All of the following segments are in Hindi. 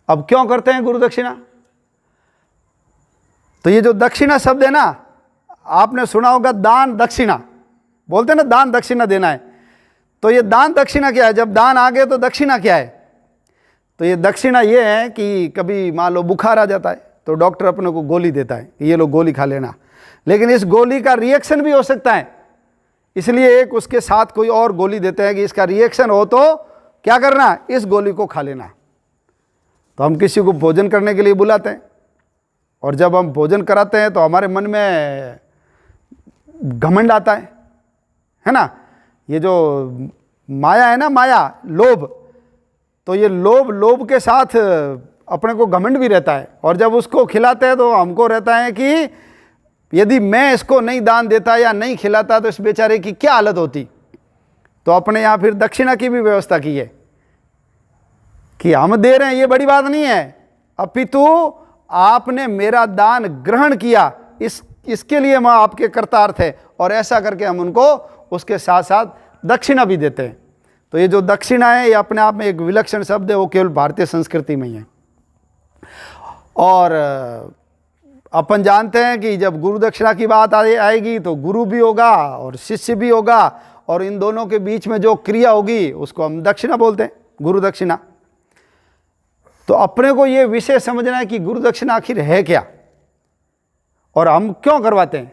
अब क्यों करते हैं गुरु दक्षिणा? तो ये जो दक्षिणा शब्द है ना, आपने सुना होगा दान दक्षिणा, बोलते हैं ना दान दक्षिणा देना है। तो ये दान दक्षिणा क्या है? जब दान आ गए तो दक्षिणा क्या है? तो ये दक्षिणा ये है कि कभी मान लो बुखार आ जाता है तो डॉक्टर अपने को गोली देता है कि ये लो गोली खा लेना, लेकिन इस गोली का रिएक्शन भी हो सकता है, इसलिए एक उसके साथ कोई और गोली देते हैं कि इसका रिएक्शन हो तो क्या करना, इस गोली को खा लेना। तो हम किसी को भोजन करने के लिए बुलाते हैं, और जब हम भोजन कराते हैं तो हमारे मन में घमंड आता है ना। ये जो माया है ना, माया लोभ, तो ये लोभ के साथ अपने को घमंड भी रहता है। और जब उसको खिलाते हैं तो हमको रहता है कि यदि मैं इसको नहीं दान देता या नहीं खिलाता तो इस बेचारे की क्या हालत होती। तो अपने यहाँ फिर दक्षिणा की भी व्यवस्था की है कि हम दे रहे हैं, ये बड़ी बात नहीं है, अपितु आपने मेरा दान ग्रहण किया, इसके लिए हम आपके कृतार्थ है। और ऐसा करके हम उनको उसके साथ साथ दक्षिणा भी देते हैं। तो ये जो दक्षिणा है ये अपने आप में एक विलक्षण शब्द है, वो केवल भारतीय संस्कृति में ही है। और अपन जानते हैं कि जब गुरु दक्षिणा की बात आएगी तो गुरु भी होगा और शिष्य भी होगा, और इन दोनों के बीच में जो क्रिया होगी उसको हम दक्षिणा बोलते हैं, गुरु दक्षिणा। तो अपने को ये विषय समझना है कि गुरु दक्षिणा आखिर है क्या और हम क्यों करवाते हैं।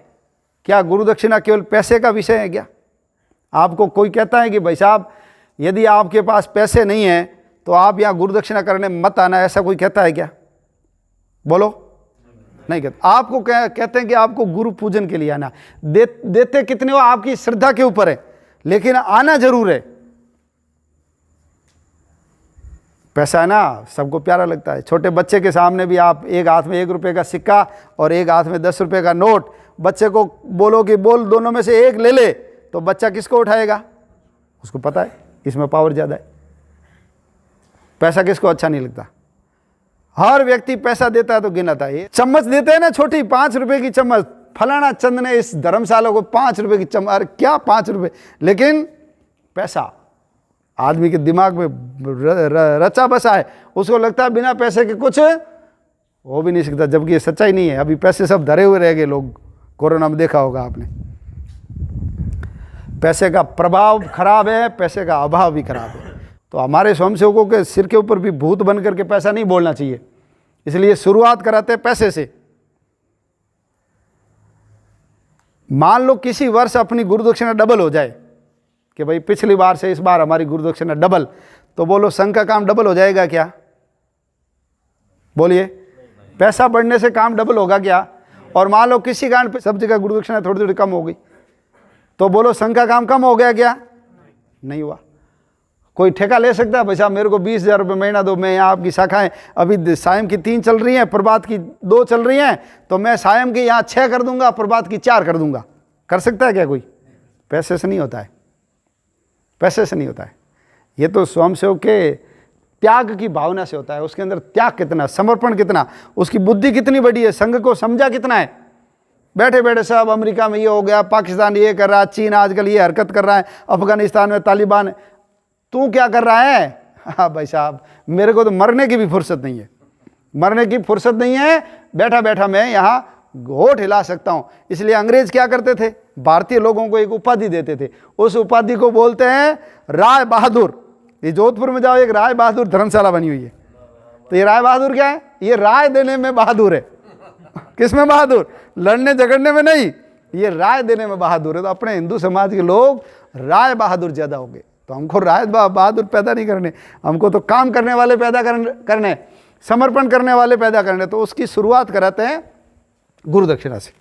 क्या गुरु दक्षिणा केवल पैसे का विषय है क्या? आपको कोई कहता है कि भाई साहब यदि आपके पास पैसे नहीं हैं तो आप यहाँ गुरु दक्षिणा करने मत आना, ऐसा कोई कहता है क्या? बोलो, नहीं कहता। आपको कहते हैं कि आपको गुरु पूजन के लिए आना। देते कितने हो आपकी श्रद्धा के ऊपर है, लेकिन आना जरूर है। पैसा है ना, सबको प्यारा लगता है। छोटे बच्चे के सामने भी आप एक हाथ में 1 रुपये का सिक्का और एक हाथ में 10 रुपये का नोट, बच्चे को बोलो कि बोल दोनों में से एक ले ले, तो बच्चा किसको उठाएगा? उसको पता है इसमें पावर ज़्यादा है। पैसा किसको अच्छा नहीं लगता? हर व्यक्ति पैसा देता है तो गिनाता है। चम्मच देते हैं ना, छोटी 5 रुपये की चम्मच, फलाना चंद ने इस धर्मशाला को 5 रुपये की चम्मच, अरे क्या 5 रुपये, लेकिन पैसा आदमी के दिमाग में रचा बसा है, उसको लगता है बिना पैसे के कुछ हो भी नहीं सकता, जबकि ये सच्चाई नहीं है। अभी पैसे सब धरे हुए रह गए लोग, कोरोना में देखा होगा आपने। पैसे का प्रभाव खराब है, पैसे का अभाव भी खराब है। तो हमारे स्वयंसेवकों के सिर के ऊपर भी भूत बन करके पैसा नहीं बोलना चाहिए, इसलिए शुरुआत कराते हैं पैसे से। मान लो किसी वर्ष अपनी गुरु दक्षिणा डबल हो जाए कि भाई पिछली बार से इस बार हमारी गुरु दक्षिणा डबल, तो बोलो संघ का काम डबल हो जाएगा क्या? बोलिए, पैसा बढ़ने से काम डबल होगा क्या? और मान लो किसी कारण पे सब जगह गुरु दक्षिणा थोड़ी थोड़ी कम हो गई, तो बोलो संघ का काम कम हो गया क्या? नहीं हुआ। कोई ठेका ले सकता है भाई साहब मेरे को 20,000 रुपये महीना दो, मैं यहाँ आपकी शाखाएं अभी सायं की 3 चल रही हैं, प्रभात की 2 चल रही हैं, तो मैं सायं की यहाँ 6 कर दूंगा, प्रभात की 4 कर दूंगा। कर सकता है क्या कोई? पैसे से नहीं होता है, पैसे से नहीं होता है। ये तो स्वयंसेवक के त्याग की भावना से होता है। उसके अंदर त्याग कितना, समर्पण कितना, उसकी बुद्धि कितनी बड़ी है, संघ को समझा कितना है। बैठे बैठे सब अमेरिका में ये हो गया, पाकिस्तान ये कर रहा है, चीन आजकल ये हरकत कर रहा है, अफगानिस्तान में तालिबान, तू क्या कर रहा है? हाँ भाई साहब मेरे को तो मरने की भी फुर्सत नहीं है, मरने की फुर्सत नहीं है, बैठा बैठा मैं यहाँ होठ हिला सकता हूँ। इसलिए अंग्रेज क्या करते थे, भारतीय लोगों को एक उपाधि देते थे, उस उपाधि को बोलते हैं राय बहादुर। ये जोधपुर में जाओ, एक राय बहादुर धर्मशाला बनी हुई है। तो ये राय बहादुर क्या है? ये राय देने में बहादुर है। किस में बहादुर? लड़ने झगड़ने में नहीं, ये राय देने में बहादुर है। तो अपने हिंदू समाज के लोग राय बहादुर ज्यादा हो गए। तो हमको राय बहादुर पैदा नहीं करने, हमको तो काम करने वाले पैदा करने, समर्पण करने वाले पैदा करने। तो उसकी शुरुआत कराते हैं गुरु दक्षिणा से।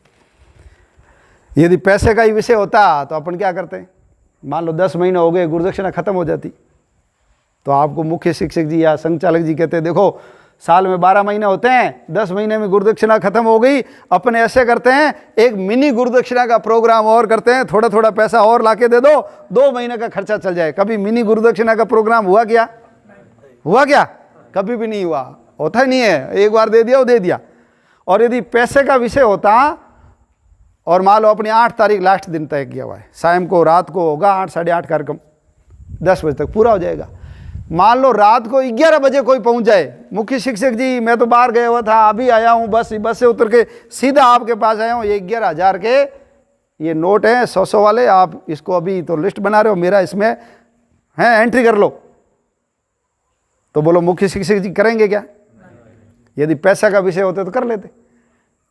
यदि पैसे का ही विषय होता तो अपन क्या करते हैं? मान लो 10 महीने हो गए, गुरु दक्षिणा खत्म हो जाती, तो आपको मुख्य शिक्षक जी या संचालक जी कहते हैं देखो साल में 12 महीने होते हैं, 10 महीने में गुरु दक्षिणा खत्म हो गई, अपन ऐसे करते हैं एक मिनी गुरु दक्षिणा का प्रोग्राम और करते हैं, थोड़ा थोड़ा पैसा और लाके दे दो, 2 महीने का खर्चा चल जाए। कभी मिनी गुरु दक्षिणा का प्रोग्राम हुआ क्या? हुआ क्या? कभी भी नहीं हुआ, होता ही नहीं है। एक बार दे दिया वो दे दिया। और यदि पैसे का विषय होता और मान लो अपनी 8 तारीख लास्ट दिन तय किया हुआ है, शाम को रात को होगा 8 साढ़े 8 कार्यक्रम, 10 बजे तक पूरा हो जाएगा। मान लो रात को 11 बजे कोई पहुंच जाए, मुख्य शिक्षक जी मैं तो बाहर गया हुआ था, अभी आया हूं, बस से उतर के सीधा आपके पास आया हूं, ये 11,000 के ये नोट हैं 100 वाले, आप इसको अभी तो लिस्ट बना रहे हो, मेरा इसमें है एंट्री कर लो। तो बोलो मुख्य शिक्षक जी करेंगे क्या? यदि पैसा का विषय होता तो कर लेते।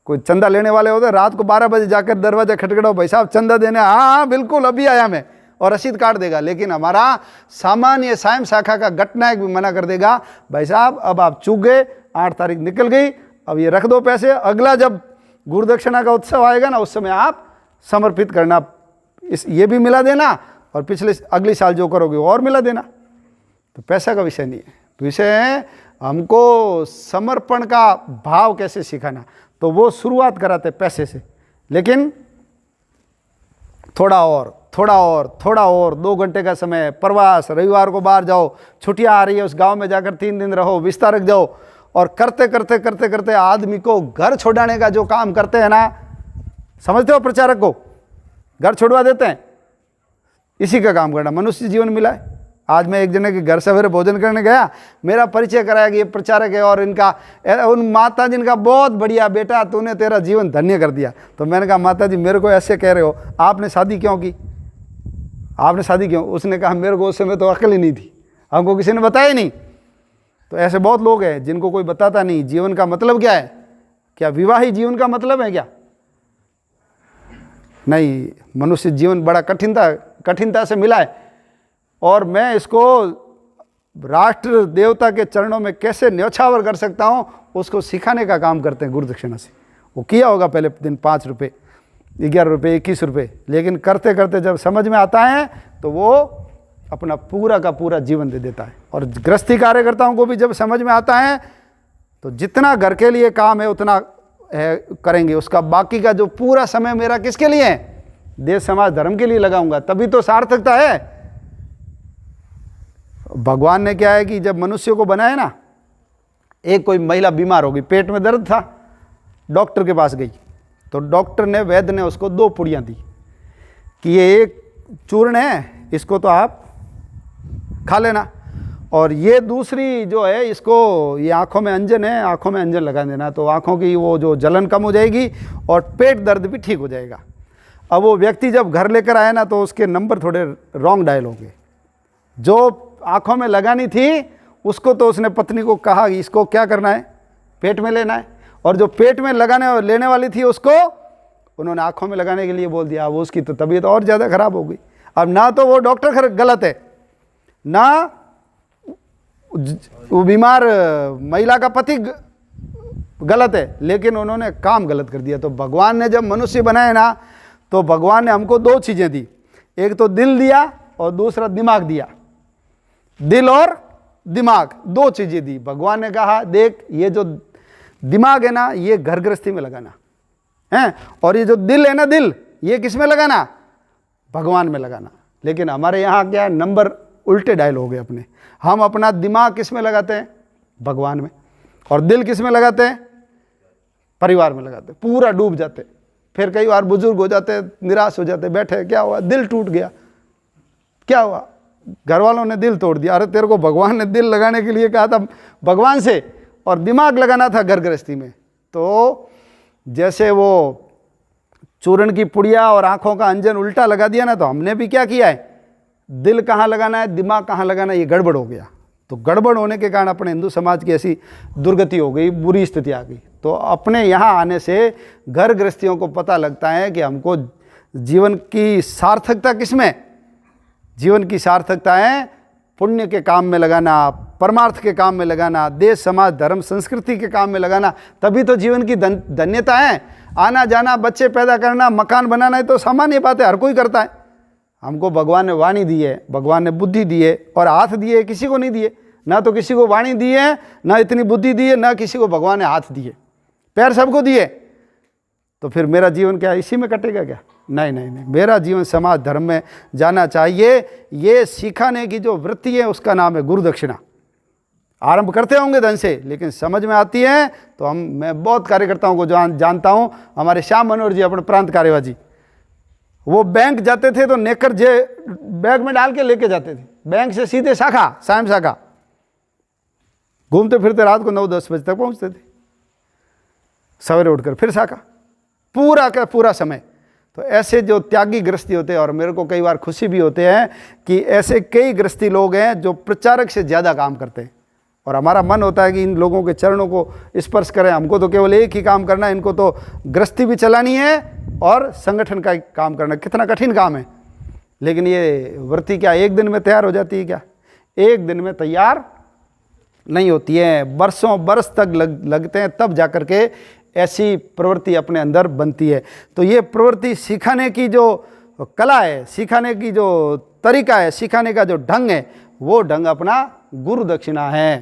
कोई चंदा लेने वाले होते, रात को 12 बजे जाकर दरवाजा खटखटाओ, भाई साहब चंदा देने, हाँ बिल्कुल अभी आया मैं, और रसीद काट देगा। लेकिन हमारा सामान्य सायं शाखा का गटनायक भी मना कर देगा, भाई साहब अब आप चूक गए, 8 तारीख निकल गई, अब ये रख दो पैसे, अगला जब गुरुदक्षिणा का उत्सव आएगा ना उस समय आप समर्पित करना, ये भी मिला देना और अगली साल जो करोगे और मिला देना। तो पैसा का विषय नहीं है, विषय है हमको समर्पण का भाव कैसे सिखाना। तो वो शुरुआत कराते पैसे से, लेकिन थोड़ा और 2 घंटे का समय, प्रवास, रविवार को बाहर जाओ, छुट्टियां आ रही है उस गांव में जाकर 3 दिन रहो, विस्तार रख जाओ, और करते आदमी को घर छोड़ाने का जो काम करते हैं ना, समझते हो, प्रचारक को घर छोड़वा देते हैं, इसी का काम करना मनुष्य जीवन मिला है। आज मैं एक जने के घर सवेरे भोजन करने गया, मेरा परिचय कराया कि ये प्रचारक है और इनका उन माता जिनका बहुत बढ़िया बेटा, तूने तेरा जीवन धन्य कर दिया। तो मैंने कहा माता जी मेरे को ऐसे कह रहे हो, आपने शादी क्यों की, आपने शादी क्यों? उसने कहा मेरे को उस समय तो अकल ही नहीं थी, हमको किसी ने बताया ही नहीं। तो ऐसे बहुत लोग हैं जिनको कोई बताता नहीं जीवन का मतलब क्या है। क्या विवाहित जीवन का मतलब है क्या? नहीं, मनुष्य जीवन बड़ा कठिनता से मिला है, और मैं इसको राष्ट्र देवता के चरणों में कैसे न्यौछावर कर सकता हूँ उसको सिखाने का काम करते हैं गुरुदक्षिणा से। वो किया होगा पहले दिन 5 रुपये, 11 रुपये, 21 रुपये, लेकिन करते करते जब समझ में आता है तो वो अपना पूरा का पूरा जीवन दे देता है। और गृहस्थी कार्यकर्ताओं को भी जब समझ में आता है तो जितना घर के लिए काम है उतना करेंगे, उसका बाकी का जो पूरा समय मेरा किसके लिए है? देश समाज धर्म के लिए लगाऊंगा, तभी तो सार्थकता है। भगवान ने क्या है कि जब मनुष्य को बनाया ना, एक कोई महिला बीमार हो गई, पेट में दर्द था, डॉक्टर के पास गई, तो डॉक्टर ने, वैद्य ने उसको 2 पुड़ियाँ दी कि ये एक चूर्ण है, इसको तो आप खा लेना, और ये दूसरी जो है इसको, ये आँखों में अंजन है, आँखों में अंजन लगा देना, तो आँखों की वो जो जलन कम हो जाएगी और पेट दर्द भी ठीक हो जाएगा। अब वो व्यक्ति जब घर लेकर आया ना तो उसके नंबर थोड़े रॉन्ग डायल हो गए। जो आँखों में लगानी थी उसको तो उसने पत्नी को कहा कि इसको क्या करना है, पेट में लेना है, और जो पेट में लेने वाली थी उसको उन्होंने आँखों में लगाने के लिए बोल दिया। अब उसकी तो तबीयत और ज़्यादा खराब हो गई। अब ना तो वो डॉक्टर गलत है, ना वो बीमार महिला का पति गलत है, लेकिन उन्होंने काम गलत कर दिया। तो भगवान ने जब मनुष्य बनाए ना, तो भगवान ने हमको 2 चीज़ें दी, एक तो दिल दिया और दूसरा दिमाग दिया। दिल और दिमाग 2 चीज़ें दी। भगवान ने कहा देख, ये जो दिमाग है ना ये घर गृहस्थी में लगाना है, और ये जो दिल है ना, दिल ये किस में लगाना? भगवान में लगाना। लेकिन हमारे यहाँ क्या है, नंबर उल्टे डायल हो गए अपने। हम अपना दिमाग किस में लगाते हैं? भगवान में। और दिल किस में लगाते हैं? परिवार में लगाते हैं, पूरा डूब जाते। फिर कई बार बुजुर्ग हो जाते, निराश हो जाते, बैठे, क्या हुआ? दिल टूट गया। क्या हुआ? घर वालों ने दिल तोड़ दिया। अरे तेरे को भगवान ने दिल लगाने के लिए कहा था भगवान से, और दिमाग लगाना था घर गृहस्थी में। तो जैसे वो चूर्ण की पुड़िया और आंखों का अंजन उल्टा लगा दिया ना, तो हमने भी क्या किया है, दिल कहाँ लगाना है, दिमाग कहाँ लगाना है, ये गड़बड़ हो गया। तो गड़बड़ होने के कारण अपने हिंदू समाज की ऐसी दुर्गति हो गई, बुरी स्थिति आ गई। तो अपने यहाँ आने से घर गृहस्थियों को पता लगता है कि हमको जीवन की सार्थकता किसमें? जीवन की सार्थकता है पुण्य के काम में लगाना, परमार्थ के काम में लगाना, देश समाज धर्म संस्कृति के काम में लगाना, तभी तो जीवन की धन्यता है। आना जाना, बच्चे पैदा करना, मकान बनाना, है तो सामान्य बात है, हर कोई करता है। हमको भगवान ने वाणी दी है, भगवान ने बुद्धि दी है, और हाथ दिए, किसी को नहीं दिए। ना तो किसी को वाणी दी है, ना इतनी बुद्धि दी है, ना किसी को भगवान ने हाथ दिए, पैर सबको दिए। तो फिर मेरा जीवन क्या इसी में कटेगा क्या? नहीं नहीं नहीं, मेरा जीवन समाज धर्म में जाना चाहिए। ये सिखाने की जो वृत्ति है उसका नाम है गुरुदक्षिणा। आरंभ करते होंगे धन से, लेकिन समझ में आती है तो मैं बहुत कार्यकर्ताओं को जानता हूँ। हमारे श्याम मनोहर जी, अपने प्रांत कार्यवाही, वो बैंक जाते थे तो नेकर जे बैग में डाल के लेके जाते थे, बैंक से सीधे शाखा, सायं शाखा, घूमते फिरते रात को 9-10 बजे तक पहुँचते थे, सवेरे उठकर फिर शाखा, पूरा का पूरा समय। तो ऐसे जो त्यागी गृहस्थी होते हैं, और मेरे को कई बार खुशी भी होते हैं कि ऐसे कई गृहस्थी लोग हैं जो प्रचारक से ज़्यादा काम करते हैं, और हमारा मन होता है कि इन लोगों के चरणों को स्पर्श करें। हमको तो केवल एक ही काम करना है, इनको तो गृहस्थी भी चलानी है और संगठन का काम करना। कितना कठिन काम है, लेकिन ये व्रती क्या एक दिन में तैयार हो जाती है? क्या एक दिन में तैयार नहीं होती है, बरसों बरस तक लगते हैं, तब जाकर के ऐसी प्रवृत्ति अपने अंदर बनती है। तो ये प्रवृत्ति सिखाने की जो कला है, सिखाने की जो तरीका है, सिखाने का जो ढंग है, वो ढंग अपना गुरु दक्षिणा है।